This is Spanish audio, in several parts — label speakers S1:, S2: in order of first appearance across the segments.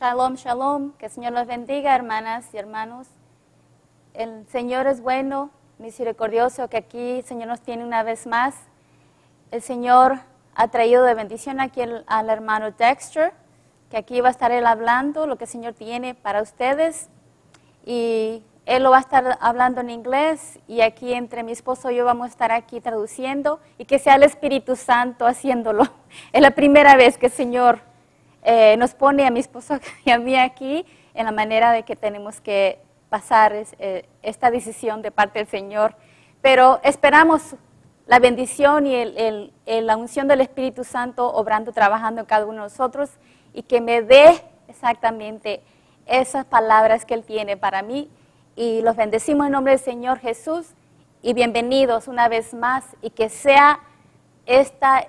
S1: Shalom, shalom. Que el Señor los bendiga, hermanas y hermanos. El Señor es bueno, misericordioso, que aquí el Señor nos tiene una vez más. El Señor ha traído de bendición aquí al hermano Dexter, que aquí va a estar él hablando lo que el Señor tiene para ustedes. Y él lo va a estar hablando en inglés y aquí entre mi esposo y yo vamos a estar aquí traduciendo y que sea el Espíritu Santo haciéndolo. Es la primera vez que el Señor nos pone a mi esposo y a mí aquí en la manera de que tenemos que pasar esta decisión de parte del Señor. Pero esperamos la bendición y la unción del Espíritu Santo obrando, trabajando en cada uno de nosotros y que me dé exactamente esas palabras que Él tiene para mí. Y los bendecimos en nombre del Señor Jesús y bienvenidos una vez más y que sea esta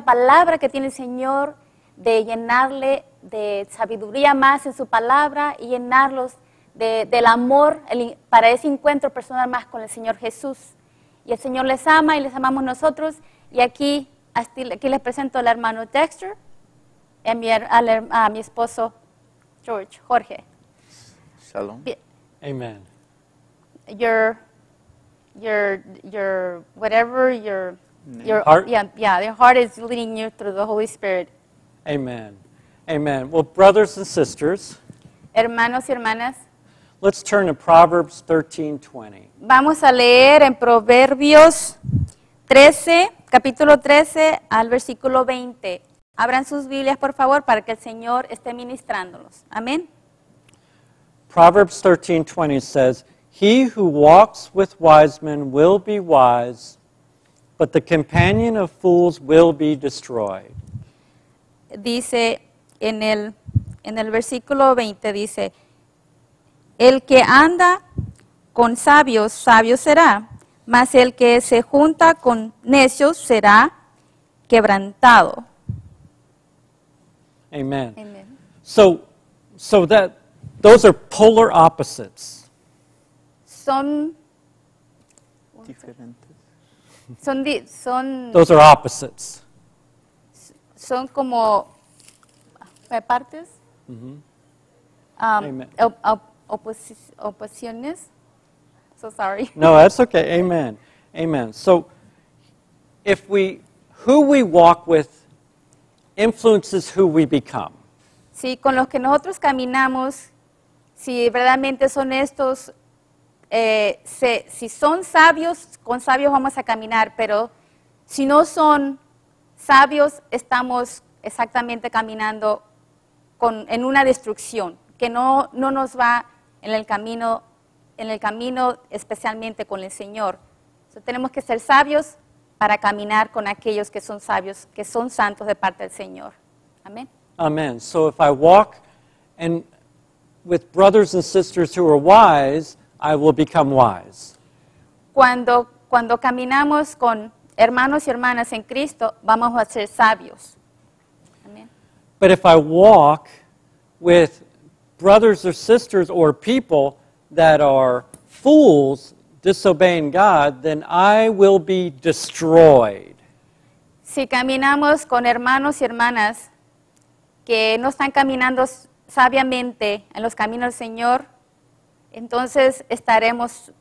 S1: palabra que tiene el Señor de llenarle de sabiduría más en su palabra y llenarlos del amor para ese encuentro personal más con el Señor Jesús. Y el Señor les ama y les amamos nosotros. Y aquí les presento al hermano Dexter y a mi esposo Jorge.
S2: Shalom.
S3: Amen.
S1: Your
S3: Heart?
S1: Your heart is leading you through the Holy Spirit.
S3: Amen. Amen. Well, brothers and sisters,
S1: Hermanos y hermanas,
S3: let's turn to Proverbs 13:20.
S1: vamos a leer en Proverbios 13, capítulo 13 al versículo 20. Abran sus Biblias, por favor, para que el Señor esté ministrándolos. Amén.
S3: Proverbs 13:20 says, "He who walks with wise men will be wise, but the companion of fools will be destroyed."
S1: Dice en el versículo 20, dice, el que anda con sabios, sabio será, mas el que se junta con necios será quebrantado.
S3: Amen.
S1: Amen.
S3: So that those are polar opposites.
S1: Son
S2: Diferentes.
S3: Those are opposites.
S1: Son como partes,
S3: Amen.
S1: oposiciones. So sorry.
S3: No, that's okay. Amen. Amen. So who we walk with influences who we become.
S1: Sí, con los que nosotros caminamos, si verdaderamente son estos, si son sabios, con sabios vamos a caminar, pero si no son sabios, estamos exactamente caminando en una destrucción, que no nos va en el camino especialmente con el Señor. Entonces, tenemos que ser sabios para caminar con aquellos que son sabios, que son santos de parte del Señor. Amén.
S3: Amen. So if I walk with brothers and sisters who are wise, I will become wise.
S1: Cuando caminamos con hermanos y hermanas en Cristo, vamos a ser sabios. Amén.
S3: But if I walk with brothers or sisters or people that are fools disobeying God, then I will be destroyed.
S1: Si caminamos con hermanos y hermanas que no están caminando sabiamente en los caminos del Señor, entonces estaremos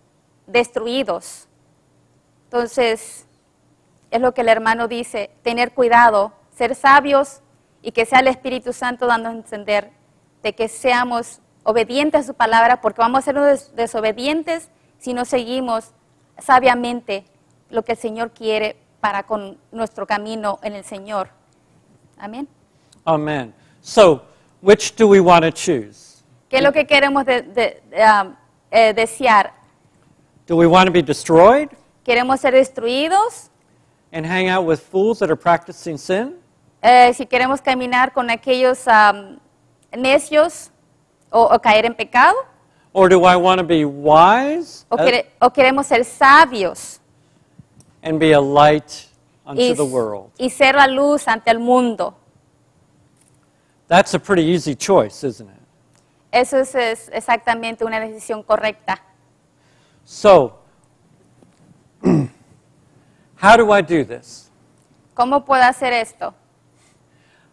S1: destruidos. Entonces, es lo que el hermano dice, tener cuidado, ser sabios y que sea el Espíritu Santo dándonos a entender de que seamos obedientes a su palabra, porque vamos a ser desobedientes si no seguimos sabiamente lo que el Señor quiere para con nuestro camino en el Señor. Amén.
S3: Amen. So, which do we want to choose?
S1: ¿Qué es lo que queremos desear?
S3: Do we want to be destroyed
S1: ¿Queremos ser destruidos?
S3: and hang out with fools that are practicing sin?
S1: Si queremos caminar con aquellos necios o caer en pecado,
S3: Or do I want to be wise
S1: o queremos ser sabios
S3: and be a light unto the world?
S1: y ser la luz ante el mundo.
S3: That's a pretty easy choice, isn't it?
S1: Eso es exactamente una decisión correcta.
S3: So, how do I do this?
S1: ¿Cómo puedo hacer esto?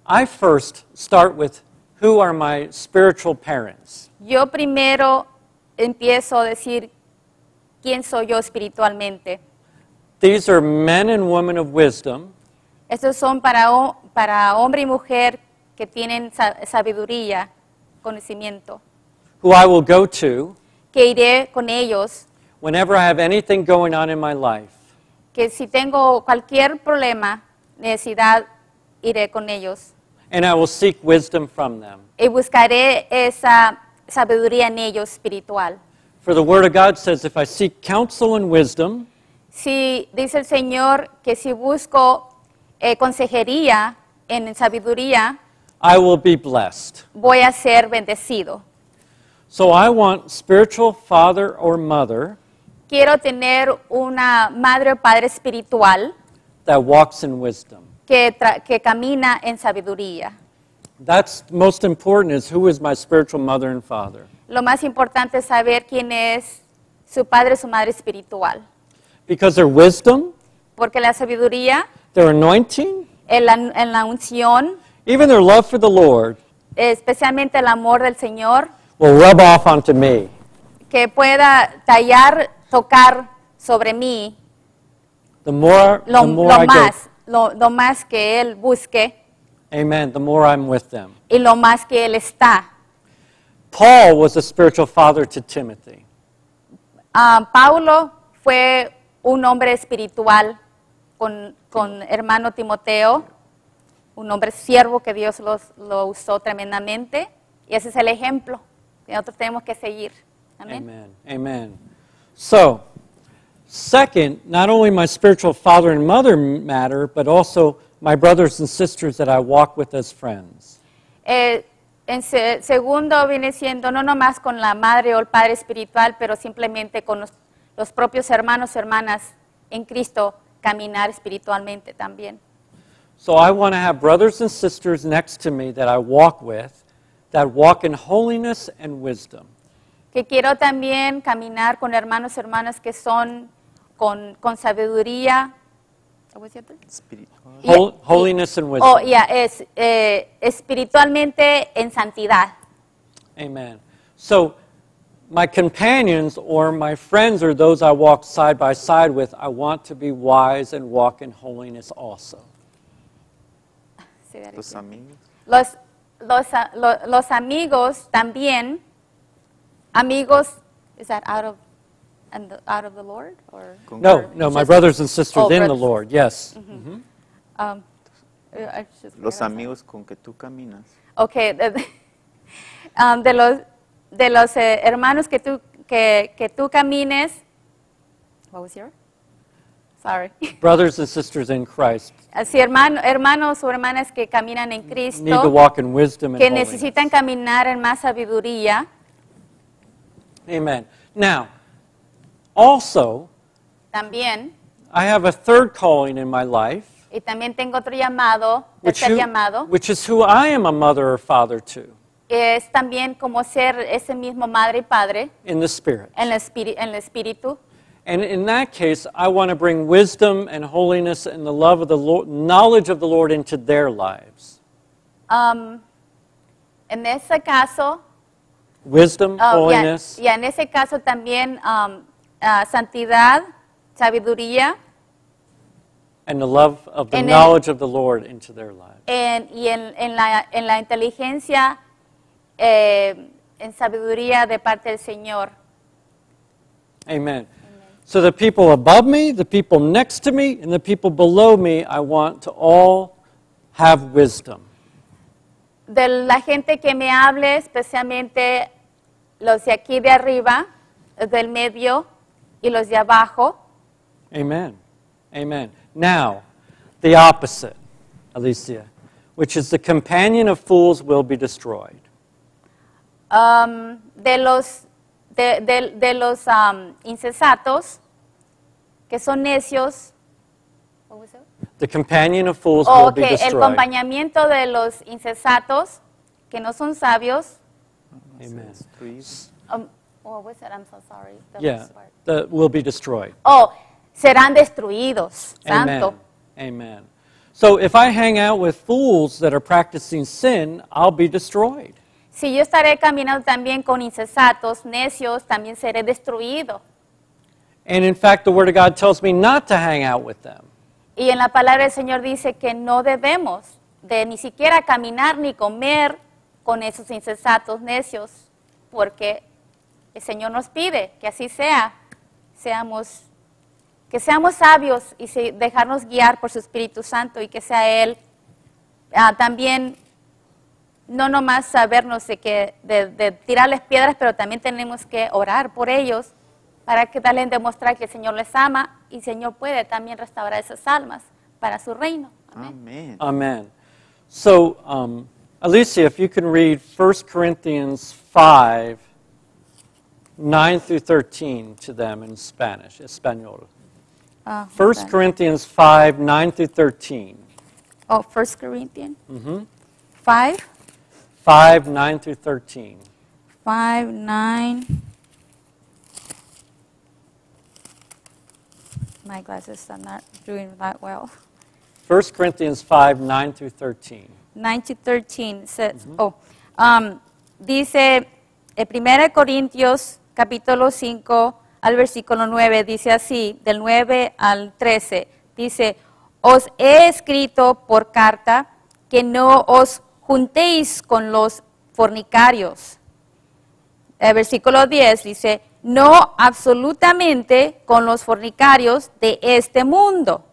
S3: I first start with who are my spiritual parents?
S1: yo primero empiezo a decir quién soy yo espiritualmente.
S3: These are men and women of wisdom
S1: Estos son para hombre y mujer que tienen sabiduría, conocimiento,
S3: who I will go to
S1: que iré con ellos,
S3: whenever I have anything going on in my life.
S1: que si tengo cualquier problema, necesidad, iré con ellos.
S3: And I will seek wisdom from them.
S1: Y buscaré esa sabiduría en ellos espiritual.
S3: For the Word of God says, if I seek counsel and wisdom,
S1: Si dice el Señor que si busco consejería en sabiduría,
S3: I will be blessed.
S1: voy a ser bendecido.
S3: So I want spiritual father or mother
S1: Quiero tener una madre o padre espiritual
S3: that walks in wisdom.
S1: que camina en sabiduría.
S3: That's most important, is who is my spiritual mother and father.
S1: Lo más importante es saber quién es su padre o su madre espiritual.
S3: Because their wisdom,
S1: Porque la sabiduría,
S3: their anointing,
S1: en la unción,
S3: even their love for the Lord,
S1: especialmente el amor del Señor,
S3: will rub off onto me.
S1: que pueda tocar sobre mí
S3: The more
S1: lo más que Él busque
S3: amen, the more I'm with them.
S1: y lo más que Él está.
S3: Paul was a spiritual father to Timothy.
S1: Paulo fue un hombre espiritual con hermano Timoteo, un hombre siervo que Dios lo usó tremendamente, y ese es el ejemplo que nosotros tenemos que seguir. Amén.
S3: Amen. Amen. So, second, not only my spiritual father and mother matter, but also my brothers and sisters that I walk with as friends.
S1: Segundo viene siendo no nomás con la madre o el padre espiritual, pero simplemente con los propios hermanos y hermanas en Cristo, caminar espiritualmente también.
S3: So I want to have brothers and sisters next to me that I walk with, that walk in holiness and wisdom.
S1: Que quiero también caminar con hermanos y hermanas que son con sabiduría.
S3: Holiness and wisdom.
S1: Espiritualmente en santidad.
S3: Amen. So my companions or my friends or those I walk side by side with, I want to be wise and walk in holiness also.
S2: Los amigos.
S1: Los amigos también. Amigos, is that out of the Lord? Or?
S3: No, my brothers and sisters in the Lord, yes.
S1: Mm-hmm.
S2: Los amigos con que tú caminas.
S1: Okay, de los hermanos que tú camines. What was yours? Sorry.
S3: Brothers and sisters in Christ
S1: Así hermanos o hermanas que caminan en Cristo,
S3: need to walk in wisdom and
S1: que
S3: holiness.
S1: necesitan caminar en más sabiduría.
S3: Amen. Now, also,
S1: También,
S3: I have a third calling in my life,
S1: y también tengo otro llamado, tercer llamado,
S3: which is who I am a mother or father to
S1: es también como ser ese mismo madre y padre
S3: in the Spirit.
S1: en el espíritu.
S3: And in that case, I want to bring wisdom and holiness and the love of the Lord, knowledge of the Lord into their lives.
S1: En ese caso,
S3: Wisdom, holiness,
S1: y en ese caso también santidad, sabiduría,
S3: and the love of the
S1: En el-
S3: knowledge of the Lord into their lives.
S1: y en la inteligencia, en sabiduría de parte del Señor.
S3: Amen. So the people above me, the people next to me, and the people below me, I want to all have wisdom.
S1: De la gente que me hable, especialmente los de aquí de arriba, los del medio y los de abajo.
S3: Amen. Amen. Now, the opposite, Alicia, which is the companion of fools will be destroyed.
S1: De los insensatos, que son necios. What was it?
S3: The companion of fools will be
S1: El
S3: destroyed.
S1: acompañamiento de los insensatos, que no son sabios.
S3: Amen.
S1: What was it? I'm so sorry. The
S3: Yeah,
S1: last part.
S3: will be destroyed.
S1: Serán destruidos. Santo.
S3: Amen. Amen. So if I hang out with fools that are practicing sin, I'll be destroyed.
S1: Si yo estaré caminando también con insensatos, necios, también seré destruido.
S3: And in fact, the Word of God tells me not to hang out with them.
S1: Y en la palabra del Señor dice que no debemos de ni siquiera caminar ni comer con esos insensatos, necios, porque el Señor nos pide que así sea, que seamos sabios y dejarnos guiar por su Espíritu Santo y que sea Él también, no nomás sabernos de tirarles piedras, pero también tenemos que orar por ellos para que darles a demostrar que el Señor les ama y el Señor puede también restaurar esas almas para su reino. Amén.
S2: Amén.
S3: Amen. So, Alicia, if you can read 1 Corinthians 5, 9 through 13 to them in Spanish, Espanol. 1 Corinthians 5, 9 through 13.
S1: Oh, 1 Corinthians 5,
S3: 5, 9 through 13.
S1: 5, 9. My glasses are not doing that well.
S3: 1 Corinthians 5, 9 through 13.
S1: 9 to 13 says, dice, 1 Corintios capítulo 5 al versículo 9, dice así, del 9 al 13, dice, os he escrito por carta que no os juntéis con los fornicarios. El versículo 10 dice, no absolutamente con los fornicarios de este mundo,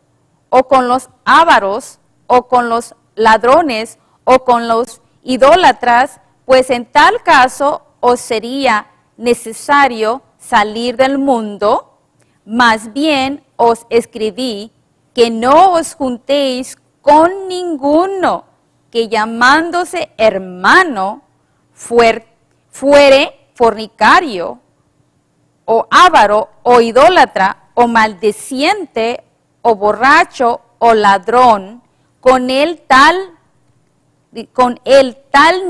S1: o con los ávaros, o con los ladrones, o con los idólatras, pues en tal caso os sería necesario salir del mundo. Más bien os escribí que no os juntéis con ninguno que llamándose hermano fuere fornicario, o avaro, o idólatra, o maldiciente, o borracho, o ladrón, con el tal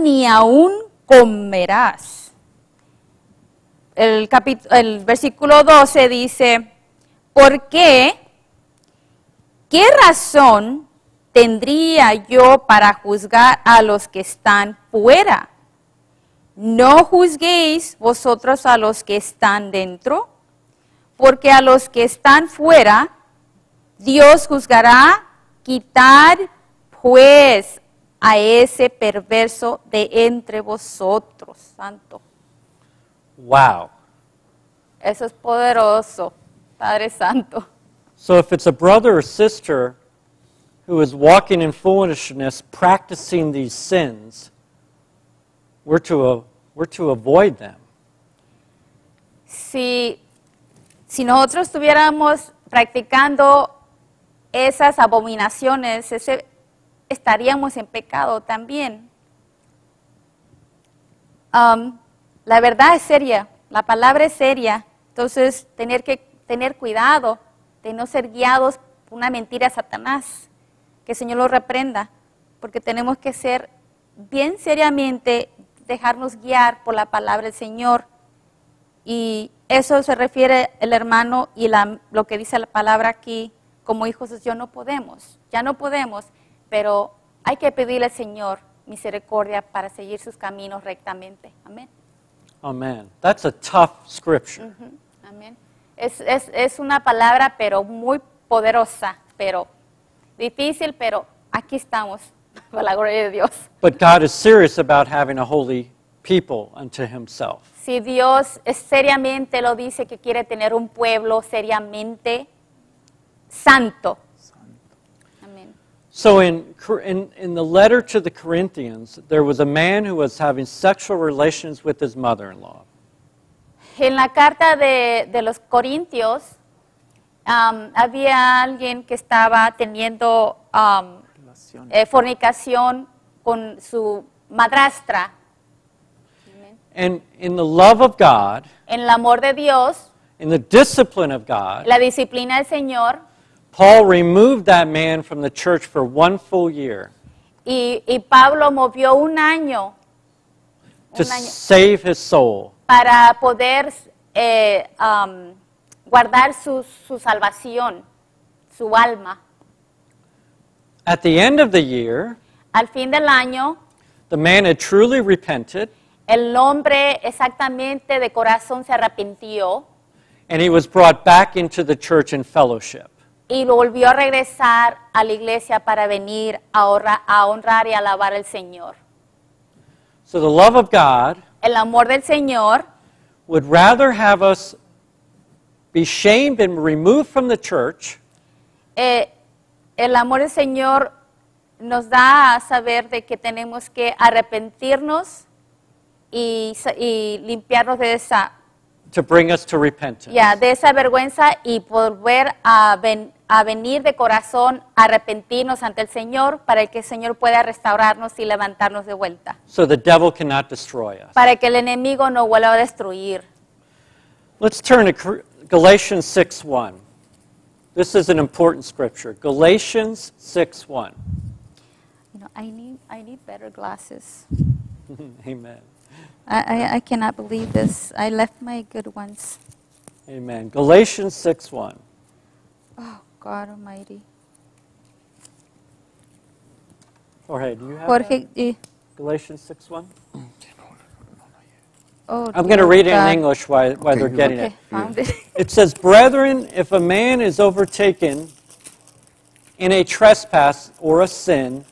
S1: ni aún comerás. El versículo 12 dice, ¿por qué? ¿Qué razón tendría yo para juzgar a los que están fuera? No juzguéis vosotros a los que están dentro, porque a los que están fuera, Dios juzgará. Quitad pues a ese perverso de entre vosotros. Santo.
S3: Wow.
S1: Eso es poderoso, Padre Santo.
S3: So if it's a brother or sister who is walking in foolishness, practicing these sins, we're to avoid them.
S1: Si nosotros estuviéramos practicando esas abominaciones, estaríamos en pecado también. La verdad es seria, la palabra es seria, entonces tener cuidado de no ser guiados por una mentira de Satanás, que el Señor lo reprenda, porque tenemos que ser bien seriamente, dejarnos guiar por la palabra del Señor, y eso se refiere el hermano y lo que dice la palabra aquí, como hijos de Dios ya no podemos, pero hay que pedirle al Señor misericordia para seguir sus caminos rectamente. Amén.
S3: Amen. That's a tough scripture.
S1: Amén. Es una palabra, pero muy poderosa, pero difícil, pero aquí estamos, por la gloria de Dios.
S3: But God is serious about having a holy people unto himself.
S1: Si Dios seriamente lo dice que quiere tener un pueblo seriamente santo. Amén.
S3: So in the letter to the Corinthians, there was a man who was having sexual relations with his mother-in-law.
S1: En la carta de los Corintios, había alguien que estaba teniendo fornicación con su madrastra.
S3: And in the love of God,
S1: En el amor de Dios,
S3: in the discipline of God,
S1: la disciplina del Señor,
S3: Paul removed that man from the church for 1 full year
S1: y Pablo movió un año
S3: to save his soul.
S1: para poder guardar su salvación, su alma.
S3: At the end of the year,
S1: Al fin del año,
S3: the man had truly repented,
S1: el hombre exactamente de corazón se arrepintió
S3: and he was brought back into the church in fellowship.
S1: y volvió a regresar a la iglesia para venir a honrar y alabar al Señor.
S3: So the love of God
S1: El amor del Señor
S3: would rather have us be shamed and removed from the church
S1: el amor del Señor nos da a saber de que tenemos que arrepentirnos y limpiarnos de esa,
S3: to bring us to repentance.
S1: de esa vergüenza y volver a venir de corazón, a arrepentirnos ante el Señor para que el Señor pueda restaurarnos y levantarnos de vuelta.
S3: So the devil cannot destroy us.
S1: Para que el enemigo no vuelva a destruir.
S3: Let's turn to Galatians 6:1. This is an important scripture. Galatians 6:1.
S1: I need better glasses.
S3: Amen.
S1: I cannot believe this. I left my good ones.
S3: Amen. Galatians 6:1.
S1: Oh, God Almighty.
S3: Jorge, do you have
S1: Jorge,
S3: that? Galatians 6:1?
S1: oh,
S3: I'm going to read it in
S1: God.
S3: English while they're getting
S1: Okay,
S3: it.
S1: found it.
S3: It says, "Brethren, if a man is overtaken in a trespass or a sin,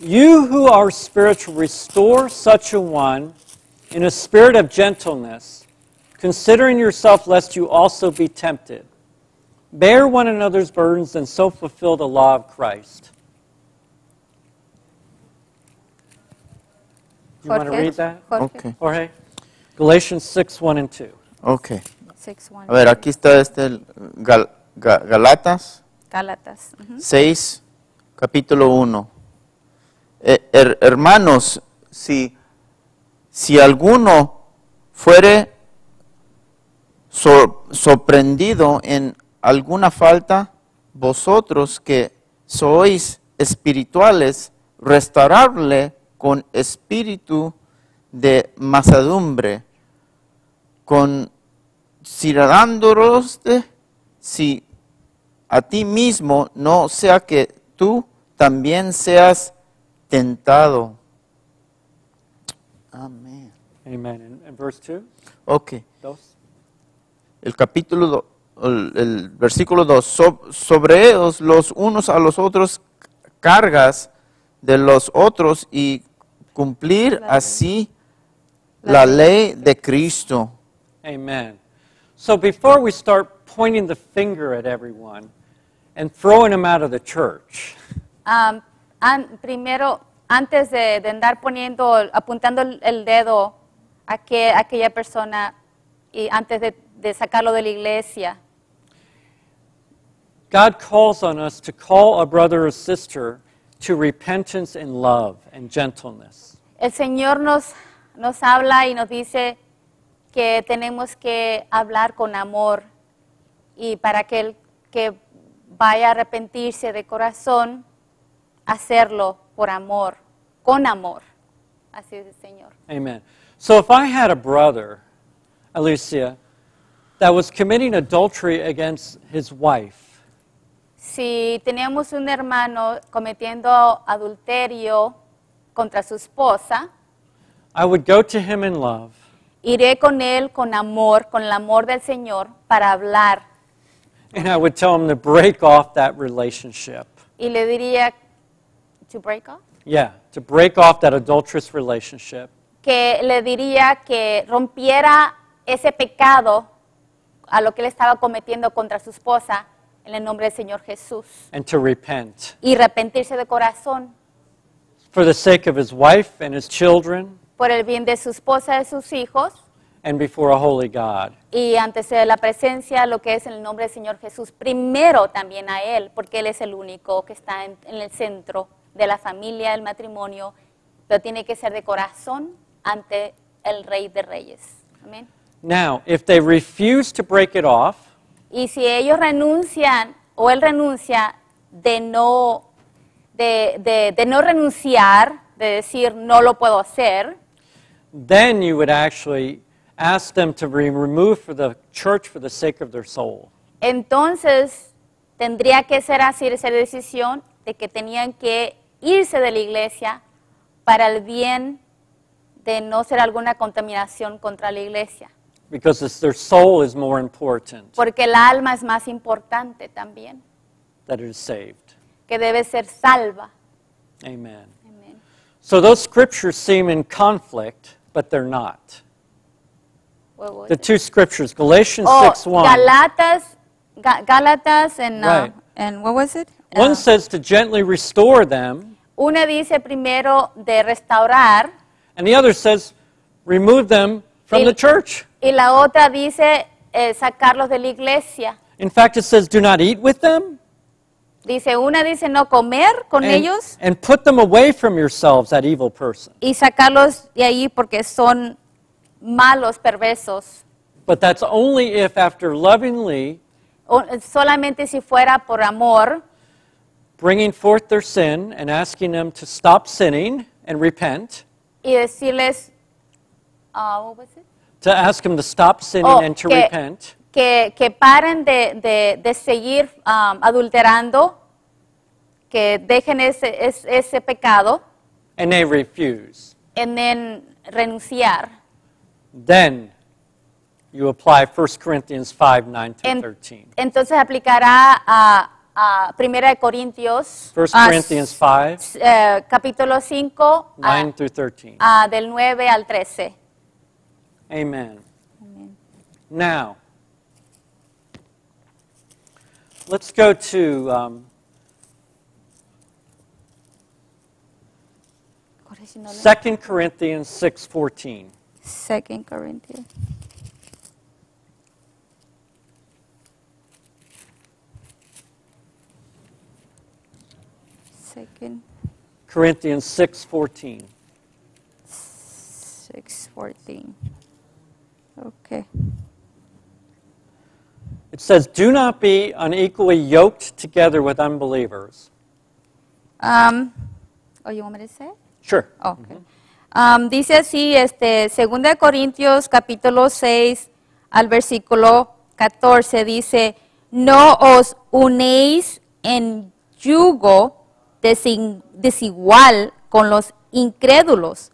S3: you who are spiritual restore such a one in a spirit of gentleness, considering yourself lest you also be tempted. Bear one another's burdens and so fulfill the law of Christ." You want to
S1: Jorge,
S3: read that,
S1: Jorge,
S2: Ok,
S3: Jorge? Galatians 6:1 and 2.
S2: ok.
S1: 6:1.
S2: A ver, aquí está Galatas
S1: Gálatas. Ujú.
S2: 6, capítulo 1. Hermanos, si alguno fuere sorprendido en alguna falta, vosotros que sois espirituales, restaurarle con espíritu de mansedumbre, considerándolos si a ti mismo, no sea que tú también seas tentado. Amén.
S3: Amen. And verse 2?
S2: Ok,
S3: Dos?
S2: el capítulo, el versículo 2. Sobre ellos los unos a los otros cargas de los otros y cumplir así la ley de Cristo.
S3: Amen. So before we start pointing the finger at everyone and throwing them out of the church,
S1: Primero, antes de andar apuntando el dedo a aquella persona y antes de sacarlo de la iglesia,
S3: God calls on us to call a brother or sister to repentance and love and gentleness.
S1: el Señor nos habla y nos dice que tenemos que hablar con amor y para que el que vaya a arrepentirse de corazón, hacerlo por amor, con amor. Así es el Señor.
S3: Amen. So if I had a brother, Alicia, that was committing adultery against his wife,
S1: Si teníamos un hermano cometiendo adulterio contra su esposa,
S3: I would go to him in love
S1: iré con él con amor, con el amor del Señor, para hablar.
S3: and I would tell him to break off that relationship.
S1: Y le diría, to break off,
S3: Yeah, to break off that adulterous relationship.
S1: que le diría que rompiera ese pecado a lo que él estaba cometiendo contra su esposa en el nombre del Señor Jesús.
S3: And to repent
S1: Y arrepentirse de corazón
S3: for the sake of his wife and his children
S1: por el bien de su esposa, de sus hijos,
S3: and before a holy God.
S1: y antes de la presencia, lo que es en el nombre del Señor Jesús, primero también a Él, porque Él es el único que está en el centro de la familia, del matrimonio, pero tiene que ser de corazón ante el Rey de Reyes. Amén.
S3: Now, if they refuse to break it off,
S1: Y si ellos renuncian, o Él renuncia de no renunciar, de decir no lo puedo hacer,
S3: then you would actually ask them to be removed from the church for the sake of their soul.
S1: entonces tendría que ser así esa decisión de que tenían que irse de la iglesia para el bien de no ser alguna contaminación contra la iglesia.
S3: Because their soul is more important
S1: Porque el alma es más importante también,
S3: that it is saved.
S1: que debe ser salva.
S3: Amen.
S1: Amén.
S3: So those scriptures seem in conflict, but they're not.
S1: What was
S3: The
S1: it?
S3: two scriptures, Galatians
S1: Oh,
S3: 6:1.
S1: Gálatas
S3: Right.
S1: and what was it?
S3: One says to gently restore them,
S1: Una dice primero de restaurar
S3: and the other says remove them from
S1: Y-
S3: the church.
S1: y la otra dice sacarlos de la iglesia.
S3: In fact, it says do not eat with them
S1: Una dice no comer con ellos
S3: and put them away from yourselves, that evil person.
S1: y sacarlos de ahí porque son malos, perversos.
S3: But that's only if after lovingly
S1: Solamente si fuera por amor,
S3: bringing forth their sin and asking them to stop sinning and repent,
S1: y decirles, what was it?
S3: to ask them to stop sinning
S1: Oh,
S3: and to
S1: que-
S3: repent,
S1: que paren de seguir adulterando, que dejen ese pecado,
S3: and they refuse.
S1: and then renunciar.
S3: Then you apply 1 Corinthians 5:9 through 13.
S1: Entonces aplicará a 1 de Corintios,
S3: 1 Corinthians 5,
S1: capítulo 5,
S3: 9 through 13.
S1: del 9 al 13.
S3: Amen. Now, let's go to 2 Corinthians 6:14.
S1: 2 Corinthians. Second
S3: Corinthians 6:14.
S1: 6:14. Okay.
S3: It says, "Do not be unequally yoked together with unbelievers."
S1: You want me to say it?
S3: Sure.
S1: Okay. Dice así, 2 Corintios capítulo 6 al versículo 14 dice, no os unéis en yugo desigual con los incrédulos,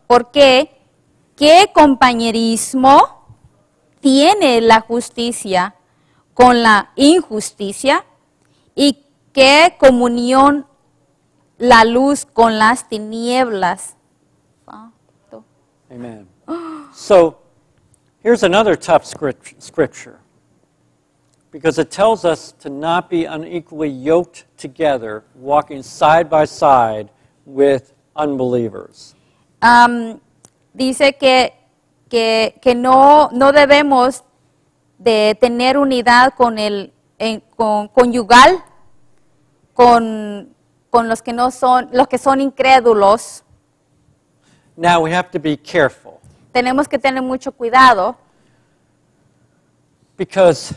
S1: porque ¿qué compañerismo tiene la justicia con la injusticia? ¿Y qué comunión la luz con las tinieblas?
S3: Amen. So, here's another tough scripture, because it tells us to not be unequally yoked together, walking side by side with unbelievers.
S1: Dice que no debemos de tener unidad con conyugal con los que son incrédulos.
S3: Now we have to be careful,
S1: Tenemos que tener mucho cuidado
S3: because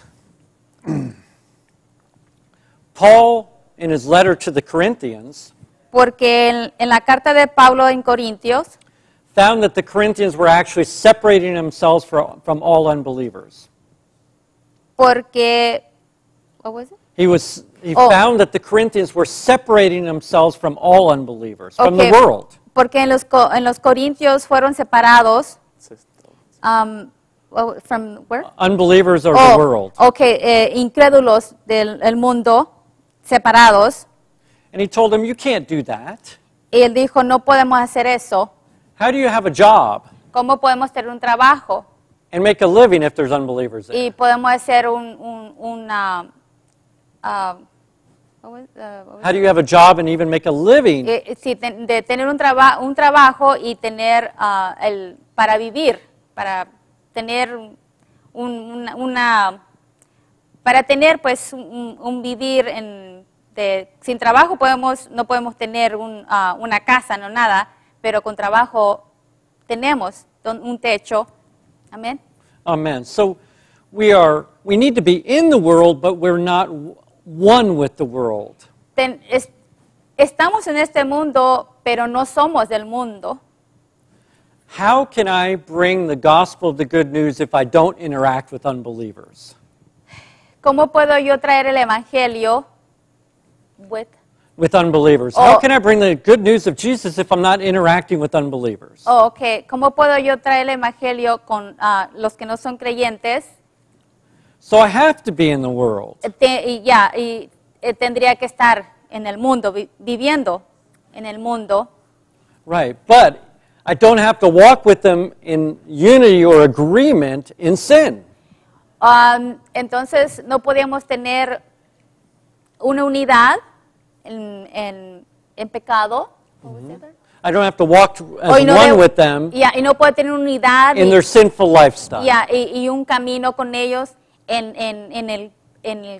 S3: Paul, in his letter to the Corinthians,
S1: porque en la carta de Pablo en Corintios
S3: found that the Corinthians were actually separating themselves from all unbelievers.
S1: porque what was it?
S3: He
S1: Oh.
S3: found that the Corinthians were separating themselves from all unbelievers, from the
S1: Okay,
S3: world.
S1: Porque en los Corintios fueron separados from where?
S3: Unbelievers of the world.
S1: Okay, incrédulos del mundo, separados.
S3: And he told them, you can't do that.
S1: Y él dijo, no podemos hacer eso.
S3: How do you have a job
S1: ¿Cómo podemos tener un trabajo?
S3: and make a living if there's unbelievers there?
S1: Y podemos hacer
S3: How do you have a job and even make a living
S1: de tener un trabajo y tener para vivir, para tener para tener pues un vivir sin trabajo no podemos tener una casa, no nada, pero con trabajo tenemos un techo. Amén.
S3: Amen. So we need to be in the world, but we're not one with the world.
S1: Estamos en este mundo, pero no somos del mundo.
S3: How can I bring the gospel of the good news if I don't interact with unbelievers?
S1: ¿Cómo puedo yo traer el evangelio
S3: with unbelievers?
S1: Oh.
S3: How can I bring the good news of Jesus if I'm not interacting with unbelievers?
S1: Oh, ok. ¿Cómo puedo yo traer el evangelio con los que no son creyentes?
S3: So I have to be in the world.
S1: Tendría que estar en el mundo, viviendo en el mundo.
S3: Right, but I don't have to walk with them in unity or agreement in sin.
S1: Entonces no podíamos tener una unidad en pecado.
S3: I don't have to walk as
S1: O y no
S3: one
S1: debo-
S3: with them
S1: y no puedo tener unidad
S3: in their sinful lifestyle.
S1: y un camino con ellos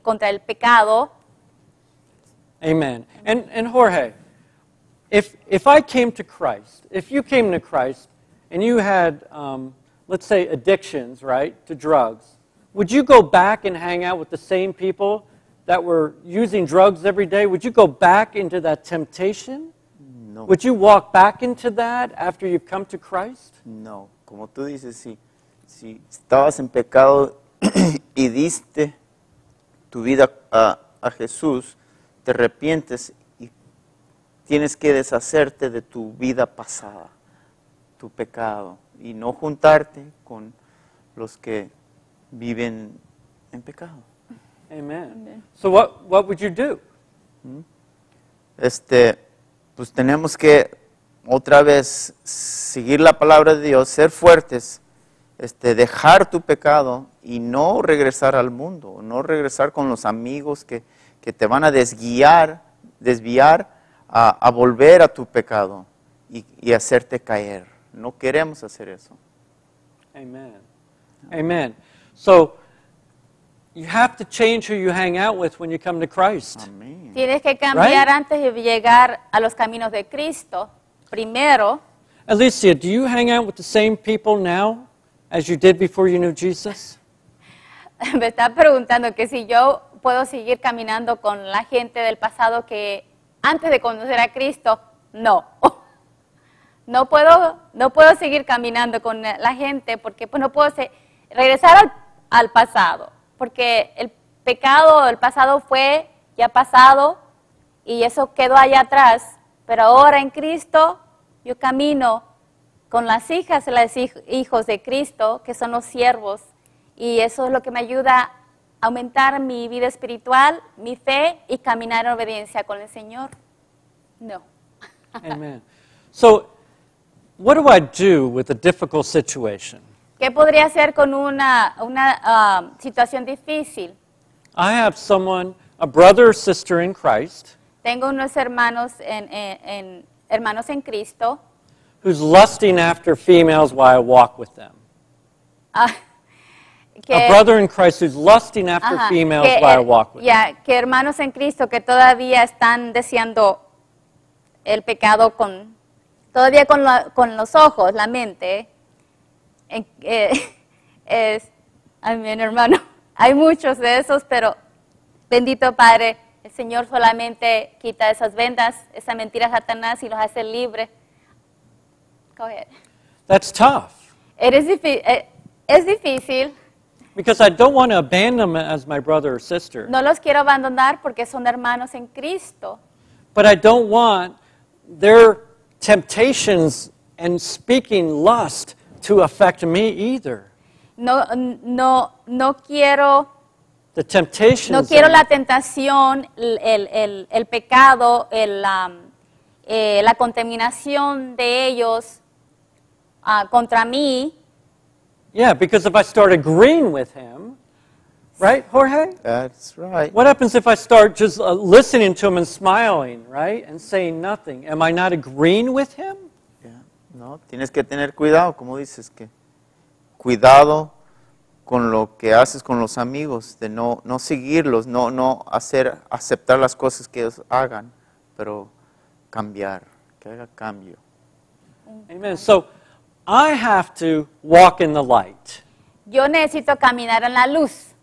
S1: contra el pecado.
S3: Amen. And Jorge, if I came to Christ, if you came to Christ and you had, let's say, addictions, right, to drugs, would you go back and hang out with the same people that were using drugs every day? Would you go back into that temptation?
S2: No.
S3: Would you walk back into that after you've come to Christ?
S2: No, como tú dices, si estabas en pecado y diste tu vida a Jesús, te arrepientes y tienes que deshacerte de tu vida pasada, tu pecado, y no juntarte con los que viven en pecado.
S3: Amen. So what would you do?
S2: Pues tenemos que otra vez seguir la palabra de Dios, ser fuertes, dejar tu pecado y no regresar al mundo, no regresar con los amigos que te van a desviar a volver a tu pecado y hacerte caer. No queremos hacer eso.
S3: Amen. Amen. So you have to change who you hang out with when you come to Christ.
S2: Amén.
S1: Tienes que cambiar
S3: Right?
S1: antes de llegar a los caminos de Cristo. Primero,
S3: Alicia, do you hang out with the same people now as you did before you knew Jesus?
S1: me está preguntando que si yo puedo seguir caminando con la gente del pasado que antes de conocer a Cristo, no. No puedo seguir caminando con la gente porque pues no puedo regresar al pasado, porque el pecado del pasado fue ya pasado y eso quedó allá atrás, pero ahora en Cristo yo camino con las hijas y los hijos de Cristo, que son los siervos, y eso es lo que me ayuda a aumentar mi vida espiritual, mi fe y caminar en obediencia con el Señor. No.
S3: Amen. So, what do I do with a difficult situation?
S1: ¿Qué podría hacer con una situación difícil?
S3: I have someone, a brother or sister in Christ,
S1: Tengo unos hermanos hermanos en Cristo
S3: who's lusting after females while I walk with them. A brother in Christ who's lusting after
S1: ajá,
S3: females while I walk with them.
S1: que hermanos en Cristo que todavía están deseando el pecado todavía con los ojos, la mente. Amén, hermano. Hay muchos de esos, pero bendito Padre, el Señor solamente quita esas vendas, esa mentira Satanás y los hace libres. Go ahead.
S3: That's tough
S1: Es difícil.
S3: because I don't want to abandon them as my brother or sister,
S1: No los quiero abandonar porque son hermanos en Cristo.
S3: but I don't want their temptations and speaking lust to affect me either.
S1: No quiero
S3: The temptations.
S1: No quiero la tentación, el pecado, la contaminación de ellos contra mí.
S3: Yeah, because if I start agreeing with him, right, Jorge?
S2: That's right.
S3: What happens if I start just listening to him and smiling, right, and saying nothing? Am I not agreeing with him?
S2: Yeah. No, tienes que tener cuidado, como dices, que cuidado con lo que haces con los amigos, de no seguirlos, no aceptar las cosas que ellos hagan, pero cambiar, que haga cambio.
S3: Amen. So I have to walk in the light.
S1: Yo necesito caminar en la luz.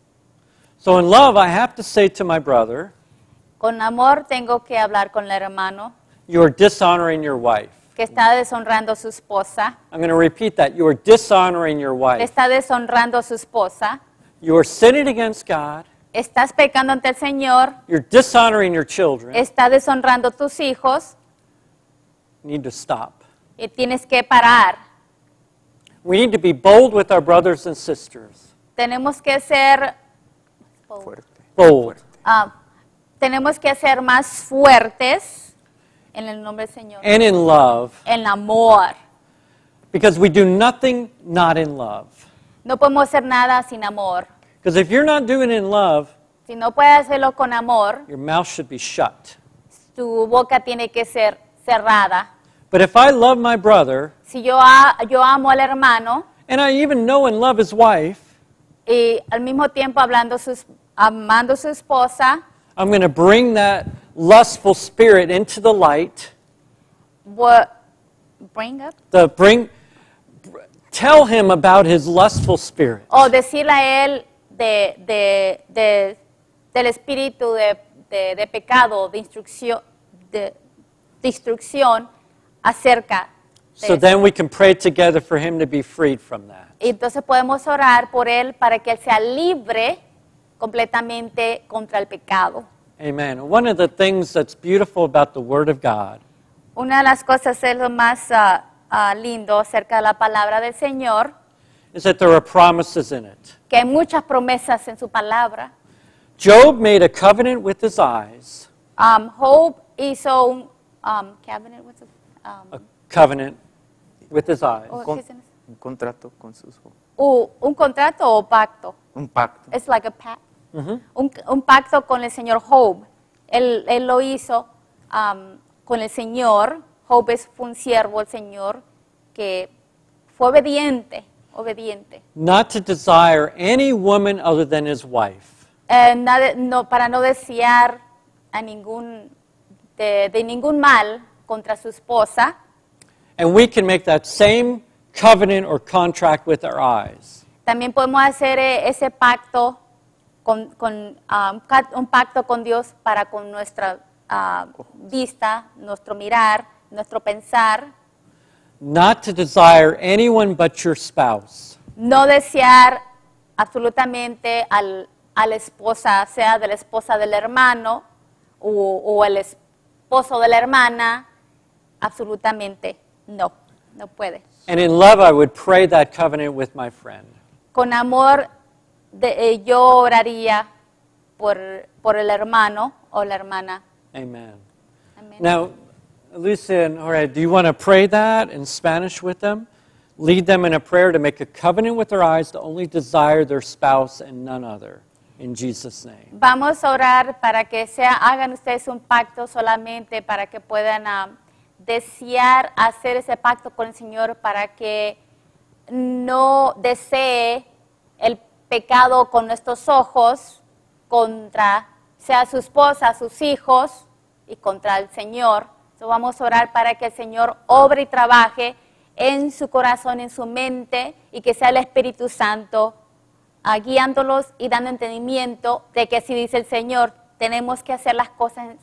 S3: So in love, I have to say to my brother,
S1: Con amor tengo que hablar con el hermano
S3: you are dishonoring your wife.
S1: que está deshonrando a su esposa.
S3: I'm going to repeat that. You are dishonoring your wife.
S1: Está deshonrando a su esposa.
S3: You are sinning against God.
S1: estás pecando ante el Señor,
S3: you're dishonoring your children,
S1: estás deshonrando a tus hijos
S3: you need to stop.
S1: y tienes que parar.
S3: We need to be bold with our brothers and sisters.
S1: Tenemos que ser
S2: Fuerte.
S3: Bold.
S1: tenemos que ser más fuertes en el nombre del Señor,
S3: And in love.
S1: en amor.
S3: Because we do nothing not in love.
S1: No podemos hacer nada sin amor.
S3: Because if you're not doing it in love,
S1: Si no puedes hacerlo con amor,
S3: your mouth should be shut.
S1: tu boca tiene que ser cerrada.
S3: But if I love my brother,
S1: Si yo amo al hermano
S3: and I even know and love his wife,
S1: y al mismo tiempo amando a su esposa,
S3: I'm going to bring that lustful spirit into the light. Tell him about his lustful spirit.
S1: O decirle a él del espíritu de pecado, de instrucción acerca de
S3: So
S1: eso.
S3: then we can pray together for him to be freed from that.
S1: Y entonces podemos orar por él para que él sea libre completamente contra el pecado.
S3: Amen. One of the things that's beautiful about the Word of God
S1: Una de las cosas es lo más lindo acerca de la palabra del Señor,
S3: is that there are promises in it.
S1: que hay muchas promesas en su palabra.
S3: Job made a covenant with his eyes,
S1: Job hizo un cabinet, what's it?
S3: a covenant with his eyes.
S1: ¿Qué es eso?
S2: Un contrato con sus ojos.
S1: Un contrato o pacto.
S2: Un pacto.
S1: Es like a pact. Un pacto con el señor Job. Él lo hizo con el Señor. Job fue un siervo del Señor que fue obediente.
S3: Not to desire any woman other than his wife.
S1: Para no desear a de ningún mal contra su esposa.
S3: And we can make that same covenant or contract with our eyes.
S1: También podemos hacer ese pacto un pacto con Dios para con nuestra vista, nuestro mirar, nuestro pensar.
S3: Not to desire anyone but your spouse.
S1: No desear absolutamente a la esposa, sea de la esposa del hermano o el esposo de la hermana, absolutamente no puede.
S3: And in love, I would pray that covenant with my friend.
S1: Con amor yo oraría por el hermano o la hermana.
S3: Amen.
S1: Amén.
S3: Now, Lucia and Jorge, do you want to pray that in Spanish with them? Lead them in a prayer to make a covenant with their eyes to only desire their spouse and none other. In Jesus' name.
S1: Vamos a orar para que hagan ustedes un pacto solamente para que puedan desear hacer ese pacto con el Señor para que no desee el pecado con nuestros ojos contra sea su esposa, sus hijos y contra el Señor. So vamos a orar para que el Señor obre y trabaje en su corazón, en su mente y que sea el Espíritu Santo guiándolos y dando entendimiento de que si dice el Señor, tenemos que hacer las cosas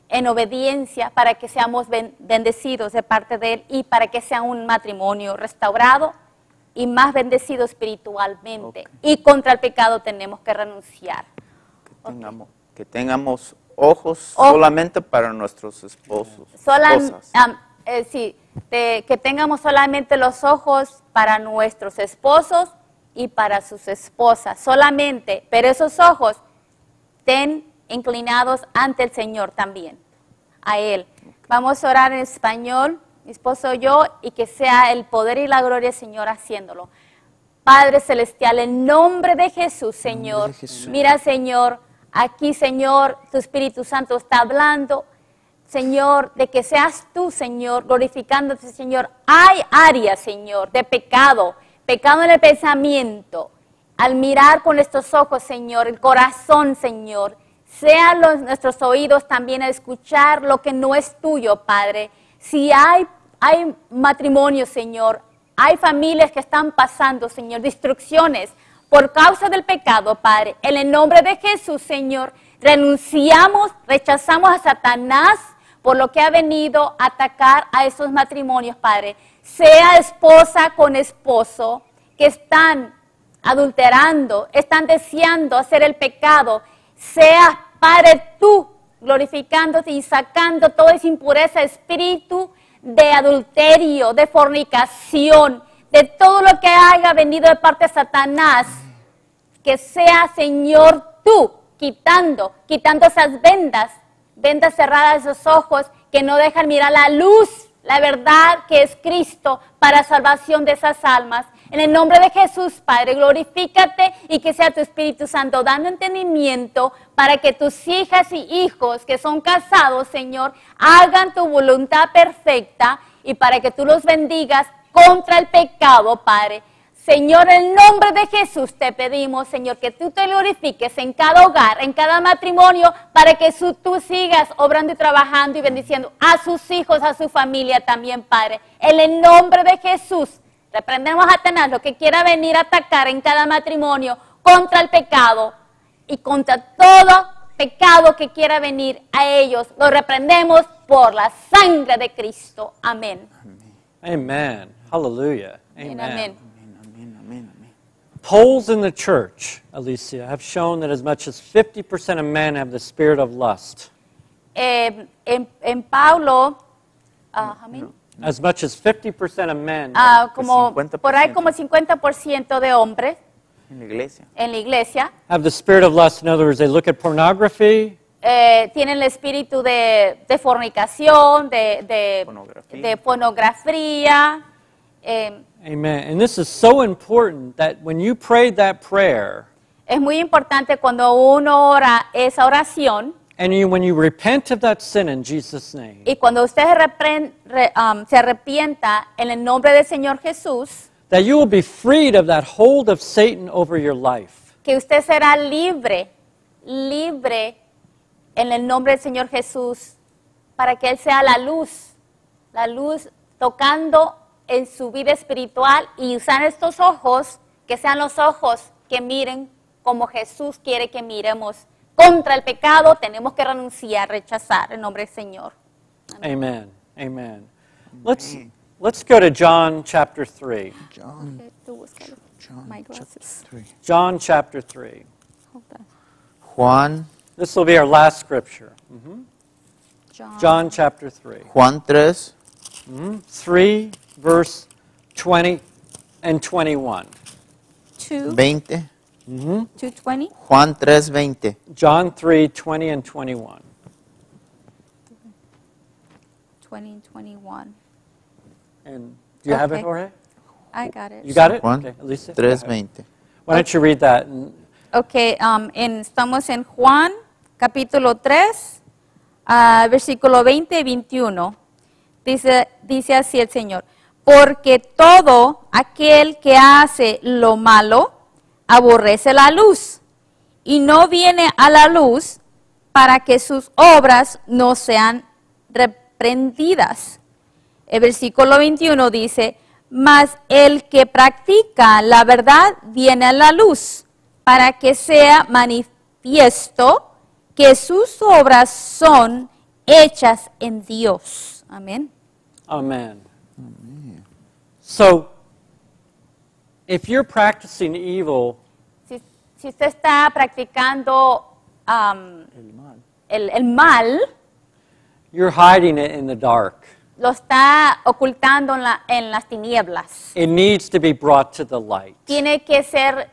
S1: en obediencia para que seamos bendecidos de parte de Él y para que sea un matrimonio restaurado y más bendecido espiritualmente.
S2: Okay.
S1: Y contra el pecado tenemos que renunciar.
S2: Que tengamos ojos solamente para nuestros esposos. esposas.
S1: Que tengamos solamente los ojos para nuestros esposos y para sus esposas, solamente, pero esos ojos estén inclinados ante el Señor también, a Él. Vamos a orar en español, mi esposo y yo, y que sea el poder y la gloria del Señor haciéndolo. Padre Celestial, en nombre de Jesús, Señor, mira, Señor, aquí, Señor, tu Espíritu Santo está hablando, Señor, de que seas tú, Señor, glorificándote, Señor. Hay áreas, Señor, de pecado en el pensamiento, al mirar con estos ojos, Señor, el corazón, Señor, sean nuestros oídos también a escuchar lo que no es tuyo, Padre. Si hay matrimonios, Señor, hay familias que están pasando, Señor, destrucciones por causa del pecado, Padre. En el nombre de Jesús, Señor, rechazamos a Satanás por lo que ha venido a atacar a esos matrimonios, Padre. Sea esposa con esposo que están adulterando, están deseando hacer el pecado Seas, Padre, tú glorificándote y sacando toda esa impureza, espíritu de adulterio, de fornicación, de todo lo que haya venido de parte de Satanás. Que sea, Señor, tú quitando esas vendas cerradas de esos ojos que no dejan mirar la luz, la verdad que es Cristo para salvación de esas almas. En el nombre de Jesús, Padre, glorifícate y que sea tu Espíritu Santo dando entendimiento para que tus hijas y hijos que son casados, Señor, hagan tu voluntad perfecta y para que tú los bendigas contra el pecado, Padre. Señor, en el nombre de Jesús te pedimos, Señor, que tú te glorifiques en cada hogar, en cada matrimonio, para que tú sigas obrando y trabajando y bendiciendo a sus hijos, a su familia también, Padre. En el nombre de Jesús, reprendemos a Satanás lo que quiera venir a atacar en cada matrimonio contra el pecado y contra todo pecado que quiera venir a ellos. Lo reprendemos por la sangre de Cristo. Amén.
S3: Amen. Hallelujah. Amen.
S1: Amén.
S3: Polls in the church, Alicia, have shown that as much as 50% of men have the spirit of lust.
S1: En Pablo, how many?
S3: As much as 50% of men
S1: Como
S2: 50%.
S1: por ahí como 50% de hombres
S2: En la iglesia.
S1: en la iglesia
S3: have the spirit of lust. In other words, they look at pornography,
S1: tienen el espíritu de fornicación,
S2: Pornografía.
S1: de pornografía.
S3: amen. And this is so important that when you prayed that prayer,
S1: Es muy importante cuando uno ora esa oración
S3: and when you repent of that sin in Jesus' name,
S1: y cuando usted se arrepienta en el nombre del Señor Jesús,
S3: that you will be freed of that hold of Satan over your life.
S1: que usted será libre en el nombre del Señor Jesús, para que Él sea la luz tocando en su vida espiritual y usar estos ojos, que sean los ojos que miren como Jesús quiere que miremos. Contra el pecado tenemos que renunciar, rechazar el nombre del Señor.
S3: Amen. Amen. Let's go to John chapter 3.
S2: John
S1: My glasses.
S2: 3.
S3: John chapter 3.
S2: Juan,
S3: This will be our last scripture. John chapter 3.
S2: Juan 3,
S3: 3, verse 20 and 21.
S2: 20.
S1: 2:20.
S2: Juan 3, 20.
S3: John 3, 20 and 21.
S1: 20 and 21.
S3: And do you have it,
S1: Okay.
S3: Jorge?
S1: I got it.
S3: You got it?
S2: Juan
S3: Okay, Alicia.
S2: 3,
S3: go ahead.
S2: 20.
S3: Why don't you read that? And
S1: Ok, estamos en Juan, capítulo 3, versículo 20 y 21. Dice así el Señor: porque todo aquel que hace lo malo aborrece la luz y no viene a la luz para que sus obras no sean reprendidas. El versículo 21 dice: mas el que practica la verdad viene a la luz para que sea manifiesto que sus obras son hechas en Dios. Amén.
S3: amen. So, if you're practicing evil,
S1: Si usted está practicando el mal,
S3: you're hiding it in the dark.
S1: lo está ocultando en las tinieblas.
S3: It needs to be brought to the light.
S1: Tiene que ser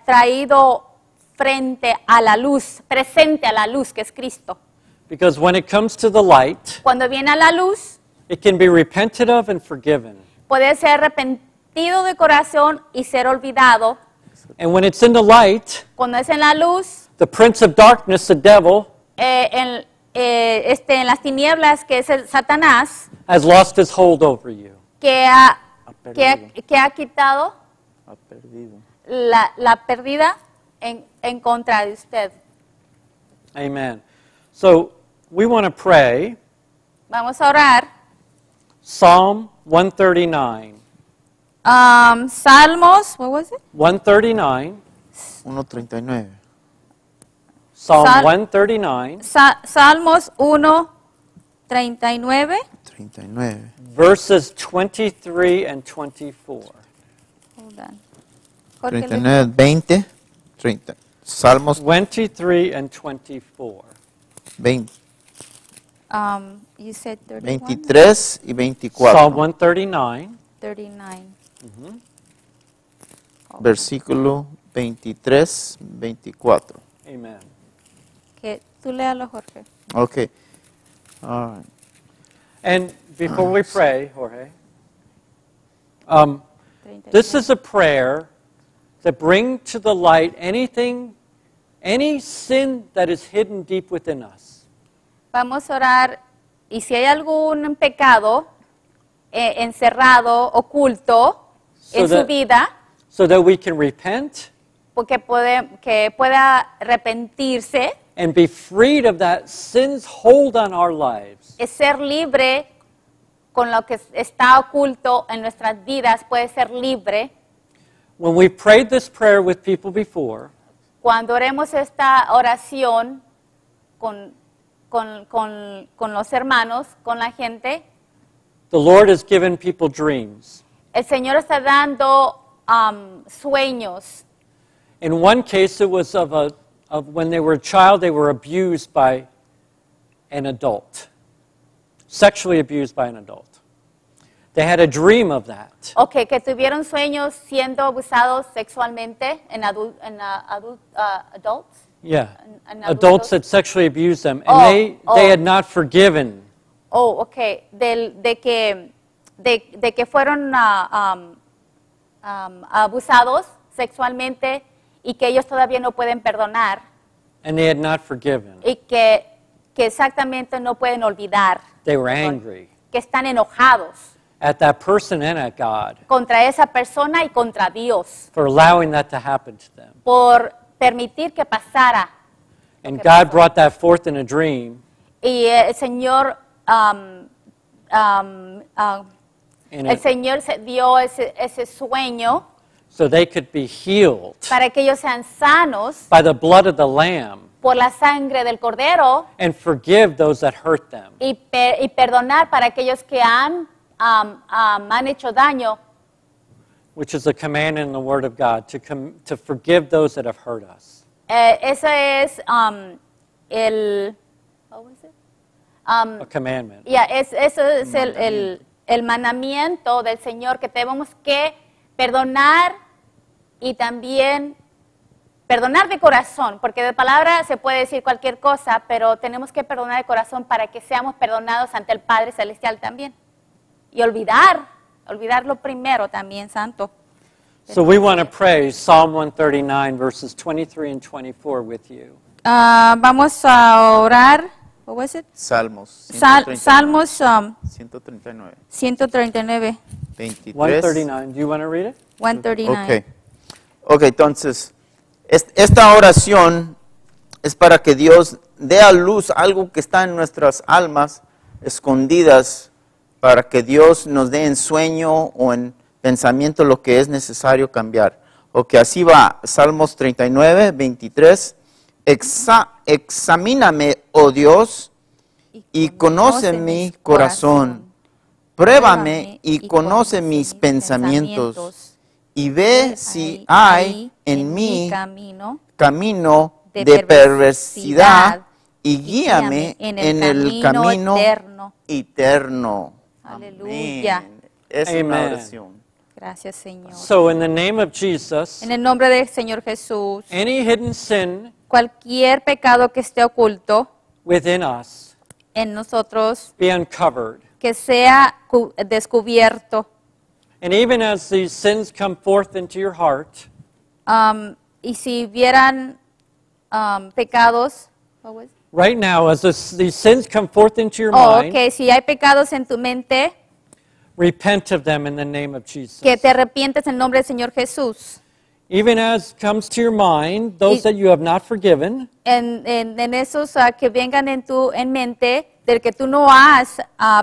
S1: traído frente a la luz, presente a la luz, que es Cristo.
S3: Because when it comes to the light,
S1: Cuando viene a la luz,
S3: it can be repented of and forgiven.
S1: puede ser arrepentido de corazón y ser olvidado.
S3: And when it's in the light,
S1: Cuando es en la luz,
S3: the prince of darkness, the devil,
S1: en las tinieblas, que es el Satanás,
S3: has lost his hold over you.
S1: que ha quitado
S2: Ha perdido.
S1: la pérdida en contra de usted.
S3: Amen. So, we want to pray
S1: Vamos a orar.
S3: Psalm 139.
S1: Salmos, what was it?
S3: 139.
S2: 1:39.
S3: Psalm
S1: Sal-
S3: 139,
S1: Salmos 1:39.
S2: 39.
S3: verses 23 and 24.
S1: Hold on. Jorge,
S2: 39, 20, 30. Salmos
S3: 23 and 24.
S2: 20,
S1: You said 31?
S2: 23 y 24.
S3: Psalm 139.
S1: 39.
S2: Versículo 23, 24.
S3: Amen.
S1: Que tú léalo, Jorge.
S2: Okay. All right.
S3: And before we pray, Jorge,
S1: 39.
S3: this is a prayer that brings to the light any sin that is hidden deep within us.
S1: Vamos a orar, y si hay algún pecado encerrado, oculto en su vida,
S3: so that we can repent
S1: porque que pueda arrepentirse,
S3: and be freed of that sin's hold on our lives.
S1: es ser libre con lo que está oculto en nuestras vidas, puede ser libre.
S3: When we prayed this prayer with people before,
S1: Cuando oremos esta oración con los hermanos, con la gente,
S3: the Lord has given people dreams.
S1: el Señor está dando sueños.
S3: In one case, it was of when they were a child, they were abused by an adult, sexually abused by an adult. They had a dream of that.
S1: Okay, que tuvieron sueños siendo abusados sexualmente en adults.
S3: Yeah,
S1: An
S3: adults
S1: adultos.
S3: had sexually abused them, and
S1: Oh,
S3: they
S1: oh.
S3: had not forgiven.
S1: Oh, okay, de que fueron abusados sexualmente y que ellos todavía no pueden perdonar
S3: And they had not forgiven.
S1: y que exactamente no pueden olvidar,
S3: They were angry
S1: que están enojados
S3: at that person and at God
S1: contra esa persona y contra Dios
S3: for allowing that to happen to them.
S1: por permitir que pasara.
S3: And God brought that forth in a dream.
S1: Y el Señor,
S3: In
S1: el Señor se dio ese sueño
S3: so they could be healed
S1: para que ellos sean sanos
S3: by the blood of the Lamb
S1: por la sangre del Cordero
S3: and forgive those that hurt them.
S1: y perdonar para aquellos que han hecho daño,
S3: Which is a command in the Word of God, to forgive those that have hurt us.
S1: Ese es el... what was it?
S3: A commandment.
S1: Eso es el mandamiento del Señor, que tenemos que perdonar y también perdonar de corazón, porque de palabra se puede decir cualquier cosa, pero tenemos que perdonar de corazón para que seamos perdonados ante el Padre Celestial también. Y olvidarlo primero también, Santo.
S3: So we want to pray Psalm 139, verses 23 and 24 with you.
S1: Vamos a orar, what was it?
S2: Salmos.
S1: Salmos
S2: 139.
S1: 139,
S2: 23.
S3: 139. Do you want to read it?
S1: 139.
S2: Ok, entonces, esta oración es para que Dios dé a luz algo que está en nuestras almas escondidas, para que Dios nos dé en sueño o en pensamiento lo que es necesario cambiar. Ok, así va, Salmos 39, 23. Examíname, oh Dios, y conoce mi corazón. Pruébame y conoce mis pensamientos. Y ve si hay en mí camino de perversidad y guíame en el camino eterno.
S1: Aleluya.
S2: Amén. Es una
S3: Amen.
S2: oración.
S1: Gracias, Señor.
S3: So in the name of Jesus,
S1: En el nombre del Señor Jesús,
S3: any hidden sin
S1: cualquier pecado que esté oculto
S3: within us
S1: en nosotros,
S3: be uncovered.
S1: que sea descubierto.
S3: And even as these sins come forth into your heart,
S1: Y si vieran pecados,
S3: right now, as these sins come forth into your
S1: oh,
S3: mind,
S1: que si hay pecados en tu mente,
S3: repent of them in the name of Jesus.
S1: que te arrepientes en nombre del Señor Jesús.
S3: Even as comes to your mind, those that you have not forgiven,
S1: En esos que vengan en mente, del que tú no has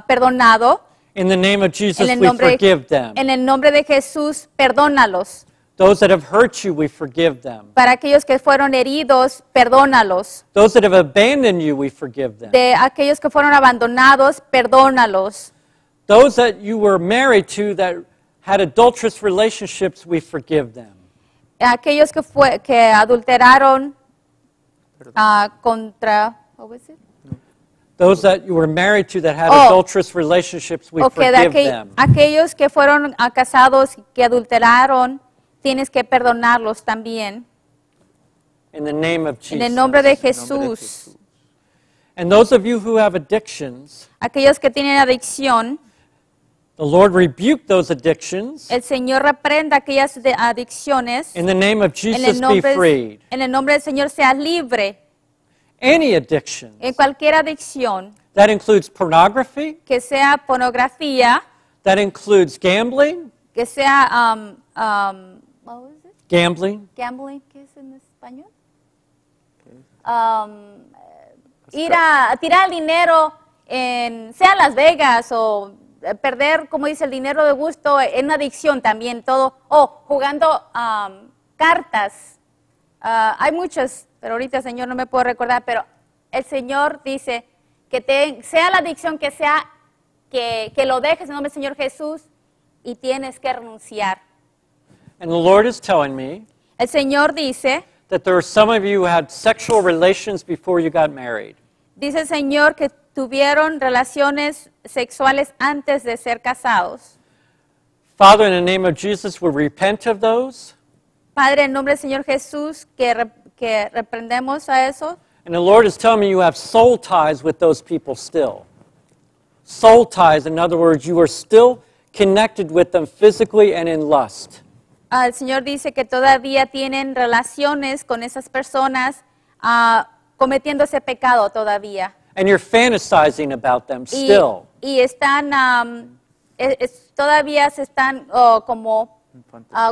S1: perdonado,
S3: in the name of Jesus,
S1: en el,
S3: we
S1: nombre,
S3: forgive them.
S1: en el nombre de Jesús, perdónalos.
S3: Those that have hurt you, we forgive them.
S1: Para aquellos que fueron heridos, perdónalos.
S3: Those that have abandoned you, we forgive them.
S1: De aquellos que fueron abandonados, perdónalos.
S3: Those that you were married to that had adulterous relationships, we forgive them.
S1: Aquellos que adulteraron contra, what was it?
S3: Those that you were married to that had
S1: Oh.
S3: adulterous relationships, we
S1: Okay,
S3: forgive them.
S1: aquellos que fueron casados que adulteraron, tienes que perdonarlos también.
S3: In the name of Jesus.
S1: En el nombre de
S2: En nombre de
S1: Jesús.
S2: Jesús.
S3: And those of you who have addictions,
S1: Aquellos que tienen adicción,
S3: the Lord rebuke those addictions.
S1: el Señor reprenda aquellas adicciones.
S3: In the name of Jesus, be freed.
S1: En el nombre del Señor sea libre.
S3: Any addiction.
S1: En cualquier adicción,
S3: That includes pornography.
S1: que sea pornografía,
S3: That includes gambling.
S1: que sea what was it?
S3: Gambling.
S1: Gambling, ¿qué es en español? Ir a tirar dinero sea Las Vegas o perder, como dice, el dinero de gusto en una adicción también, todo. O jugando cartas. Hay muchos, pero ahorita, Señor, no me puedo recordar, pero el Señor dice que sea la adicción que sea, que lo dejes en nombre del Señor Jesús y tienes que renunciar.
S3: And the Lord is telling me
S1: El Señor dice
S3: that there are some of you who had sexual relations before you got married.
S1: Dice el Señor que tuvieron relaciones sexuales antes de ser casados.
S3: Father, in the name of Jesus, we repent of those.
S1: Padre, en nombre del Señor Jesús, que reprendemos a eso.
S3: And the Lord is telling me you have soul ties with those people still. Soul ties, in other words, you are still connected with them physically and in lust.
S1: El Señor dice que todavía tienen relaciones con esas personas cometiendo ese pecado todavía.
S3: And you're fantasizing about them still.
S1: Y están, todavía se están como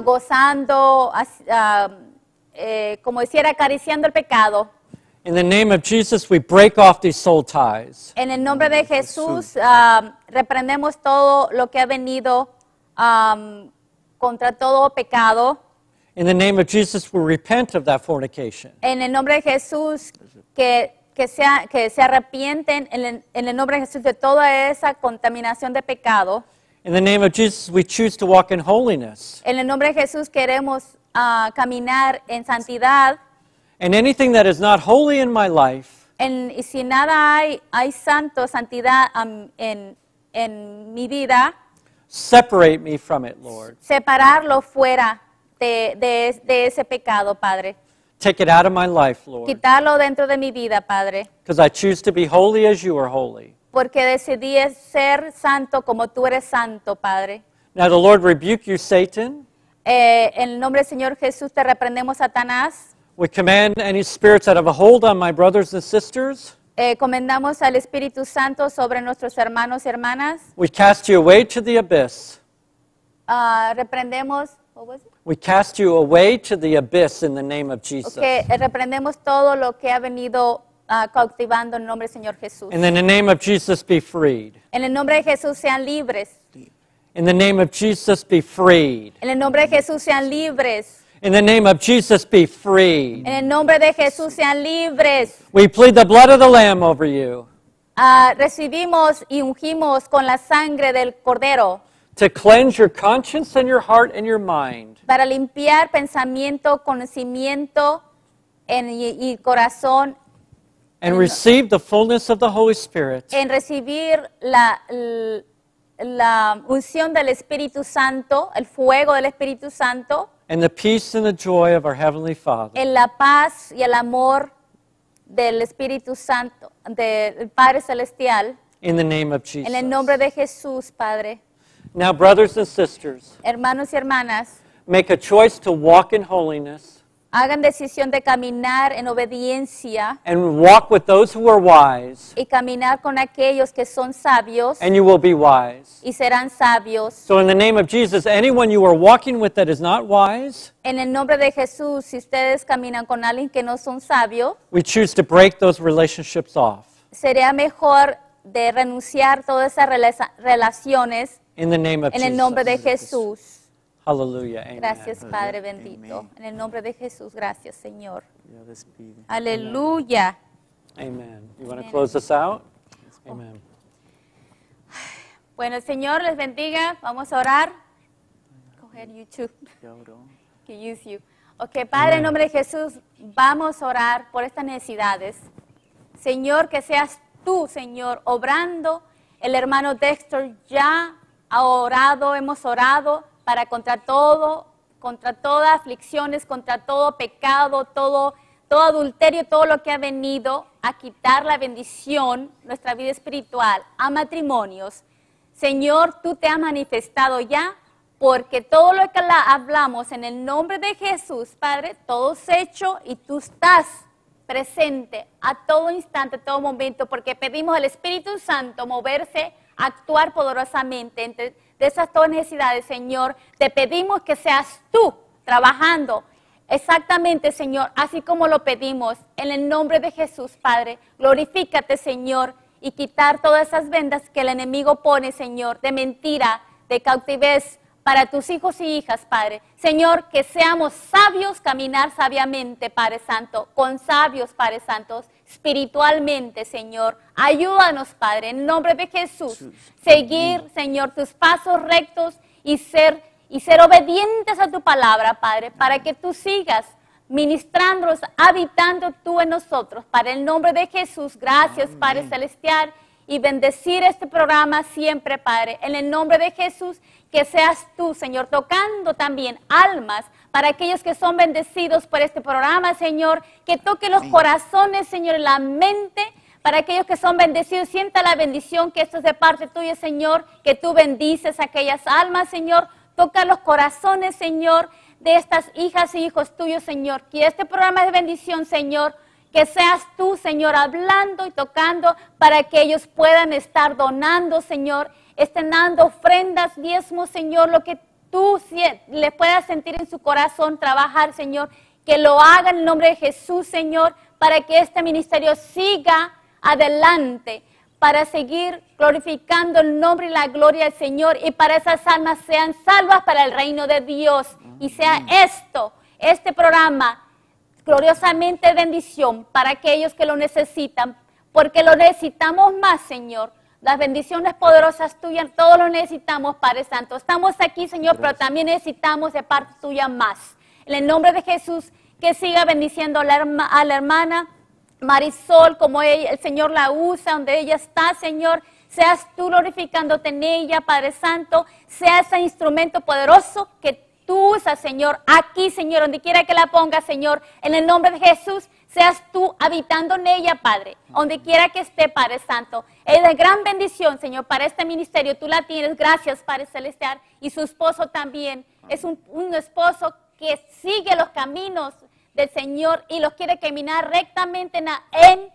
S1: gozando, como decir, acariciando el pecado.
S3: In the name of Jesus, we break off these soul ties.
S1: En el nombre de Jesús, reprendemos todo lo que ha venido contra todo pecado.
S3: In the name of Jesus, we repent of that fornication.
S1: En el nombre de Jesús, que se arrepienten en el nombre de Jesús de toda esa contaminación de pecado.
S3: In the name of Jesus, we choose to walk in holiness.
S1: En el nombre de Jesús queremos caminar en santidad.
S3: And anything that is not holy in my life,
S1: Y si nada hay santo, santidad en mi vida,
S3: separate me from it, Lord.
S1: separarlo fuera de ese pecado, Padre.
S3: Take it out of my life, Lord.
S1: Quitarlo dentro de mi vida, Padre.
S3: Because I choose to be holy as you are holy.
S1: Porque decidí ser santo como tú eres santo, Padre.
S3: Now the Lord rebuke you, Satan.
S1: En el nombre del Señor Jesús te reprendemos, Satanás.
S3: We command any spirits that have a hold on my brothers and sisters.
S1: Comendamos al Espíritu Santo sobre nuestros hermanos y hermanas.
S3: We cast you away to the abyss.
S1: Reprendemos, what was it?
S3: We cast you away to the abyss in the name of Jesus.
S1: Reprendemos todo lo que ha venido cautivando en el nombre del Señor Jesús.
S3: And in the name of Jesus, be freed.
S1: En el nombre de Jesús sean libres.
S3: In the name of Jesus, be freed.
S1: En el nombre de Jesús sean libres.
S3: In the name of Jesus, be freed.
S1: En el nombre de Jesús sean libres.
S3: We plead the blood of the Lamb over you
S1: Recibimos y ungimos con la sangre del Cordero
S3: to cleanse your conscience and your heart and your mind.
S1: para limpiar pensamiento, conocimiento y corazón,
S3: And receive the fullness of the Holy Spirit.
S1: en recibir la unción del Espíritu Santo, el fuego del Espíritu Santo,
S3: And the peace and the joy of our Heavenly Father.
S1: en la paz y el amor del Espíritu Santo, del Padre Celestial,
S3: In the name of Jesus.
S1: en el nombre de Jesús, Padre.
S3: Now, brothers and sisters,
S1: Hermanos y hermanas,
S3: make a choice to walk in holiness
S1: hagan decisión de caminar en obediencia
S3: and walk with those who are wise,
S1: y caminar con aquellos que son sabios
S3: and you will be wise.
S1: y serán sabios.
S3: So in the name of Jesus, anyone you are walking with that is not wise,
S1: En el nombre de Jesús, si ustedes caminan con alguien que no son sabios,
S3: we choose to break those relationships off.
S1: sería mejor de renunciar todas esas relaciones
S3: In the name of
S1: en el nombre de
S3: Jesus.
S1: Jesús.
S3: Hallelujah. Amen.
S1: Gracias, Padre
S2: Aleluya.
S1: bendito.
S2: Amén.
S1: En el nombre de Jesús, gracias, Señor.
S2: Ya despide.
S1: Aleluya.
S3: Amen. You want to
S1: Amen.
S3: close us out? Amen.
S1: Bueno, el Señor les bendiga. Vamos a orar. Go ahead, you too.
S2: Ya oró.
S1: Que use you. Ok, Padre, en nombre de Jesús, vamos a orar por estas necesidades. Señor, que seas tú, Señor, obrando. El hermano Dexter ya ha orado, hemos orado para contra todas aflicciones, contra todo pecado, todo adulterio, todo lo que ha venido a quitar la bendición, nuestra vida espiritual, a matrimonios. Señor, tú te has manifestado ya, porque todo lo que hablamos en el nombre de Jesús, Padre, todo es hecho y tú estás presente a todo instante, a todo momento, porque pedimos al Espíritu Santo moverse, actuar poderosamente entre de esas dos necesidades, Señor. Te pedimos que seas tú trabajando exactamente, Señor, así como lo pedimos en el nombre de Jesús, Padre. Glorifícate, Señor, y quitar todas esas vendas que el enemigo pone, Señor, de mentira, de cautivez, para tus hijos y hijas, Padre. Señor, que seamos sabios, caminar sabiamente, Padre Santo, con sabios, Padre Santo, espiritualmente, Señor. Ayúdanos, Padre, en nombre de Jesús. Seguir, Señor, tus pasos rectos y ser obedientes a tu palabra, Padre, para que tú sigas ministrándonos, habitando tú en nosotros. Para el nombre de Jesús, gracias, amén, Padre Celestial, y bendecir este programa siempre, Padre. En el nombre de Jesús, que seas tú, Señor, tocando también almas para aquellos que son bendecidos por este programa, Señor, que toque los corazones, Señor, la mente, para aquellos que son bendecidos, sienta la bendición que esto es de parte tuya, Señor, que tú bendices a aquellas almas, Señor, toca los corazones, Señor, de estas hijas y hijos tuyos, Señor, que este programa es de bendición, Señor, que seas tú, Señor, hablando y tocando para que ellos puedan estar donando, Señor, estén dando ofrendas, diezmos, Señor, lo que tú le puedas sentir en su corazón, trabajar, Señor, que lo haga en el nombre de Jesús, Señor, para que este ministerio siga adelante, para seguir glorificando el nombre y la gloria del Señor y para esas almas sean salvas para el reino de Dios. Y sea este programa, gloriosamente bendición para aquellos que lo necesitan, porque lo necesitamos más, Señor. Las bendiciones poderosas tuyas, todos lo necesitamos, Padre Santo. Estamos aquí, Señor, pero también necesitamos de parte tuya más. En el nombre de Jesús, que siga bendiciendo a la hermana Marisol, como el Señor la usa, donde ella está, Señor. Seas tú glorificándote en ella, Padre Santo. Sea ese instrumento poderoso que tú usas, Señor, aquí, Señor, donde quiera que la pongas, Señor, en el nombre de Jesús, seas tú habitando en ella, Padre, donde quiera que esté, Padre Santo. Es de gran bendición, Señor, para este ministerio. Tú la tienes, gracias, Padre Celestial, y su esposo también. Es un esposo que sigue los caminos del Señor y los quiere caminar rectamente en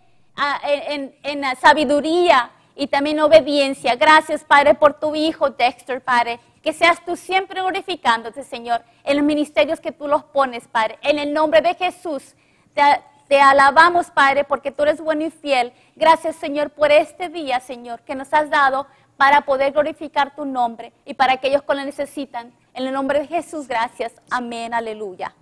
S1: sabiduría y también obediencia. Gracias, Padre, por tu hijo Dexter, Padre. Que seas tú siempre glorificándote, Señor, en los ministerios que tú los pones, Padre. En el nombre de Jesús, te alabamos, Padre, porque tú eres bueno y fiel. Gracias, Señor, por este día, Señor, que nos has dado para poder glorificar tu nombre y para aquellos que lo necesitan. En el nombre de Jesús, gracias. Amén, aleluya.